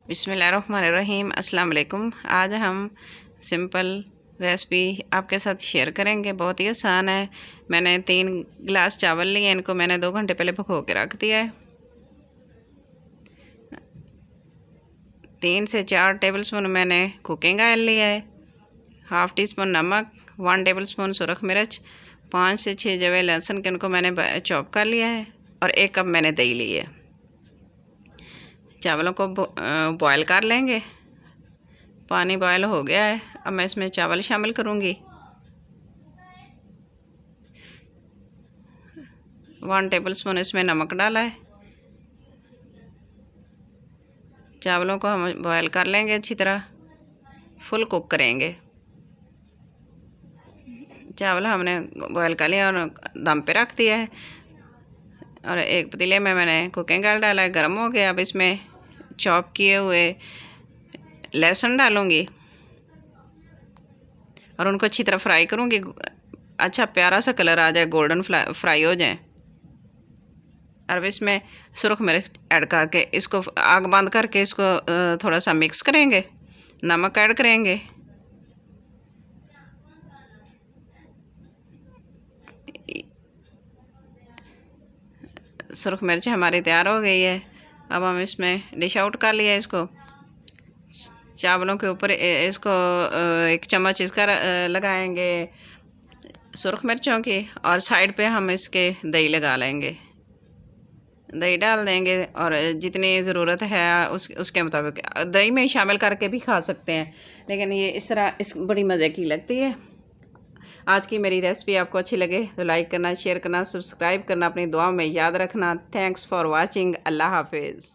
बिस्मिल्लाहिर्रहमानिर्रहीम। अस्सलाम वालेकुम। आज हम सिंपल रेसिपी आपके साथ शेयर करेंगे। बहुत ही आसान है। मैंने 3 गिलास चावल लिए, इनको मैंने 2 घंटे पहले भिगो के रख दिया है। 3 से 4 टेबलस्पून मैंने कुकिंग ऑयल लिया है, हाफ़ टी स्पून नमक, 1 टेबलस्पून सुरख मिर्च, 5 से 6 जवे लहसुन के इनको मैंने चॉप कर लिया है और 1 कप मैंने दही ली है। चावलों को बॉयल कर लेंगे। पानी बॉयल हो गया है। अब मैं इसमें चावल शामिल करूँगी। 1 टेबलस्पून इसमें नमक डाला है। चावलों को हम बॉयल कर लेंगे, अच्छी तरह फुल कुक करेंगे। चावल हमने बॉयल कर लिया और दम पे रख दिया है। और एक पतीले में मैंने कुकिंग ऑयल डाला है, गर्म हो गया। अब इसमें चॉप किए हुए लहसुन डालूँगी और उनको अच्छी तरह फ्राई करूँगी। अच्छा प्यारा सा कलर आ जाए, गोल्डन फ्राई हो जाए। और इसमें सुरख मिर्च ऐड करके इसको आग बंद करके इसको थोड़ा सा मिक्स करेंगे। नमक ऐड करेंगे। सुरख मिर्च हमारी तैयार हो गई है। अब हम इसमें डिश आउट कर लिया इसको। चावलों के ऊपर इसको 1 चम्मच इसका लगाएंगे सुरख मिर्चों की, और साइड पे हम इसके दही लगा लेंगे। दही डाल देंगे और जितनी ज़रूरत है उसके मुताबिक दही में शामिल करके भी खा सकते हैं, लेकिन ये इस तरह बड़ी मज़े की लगती है। आज की मेरी रेसिपी आपको अच्छी लगे तो लाइक करना, शेयर करना, सब्सक्राइब करना, अपनी दुआओं में याद रखना। Thanks for watching. अल्लाह हाफिज़।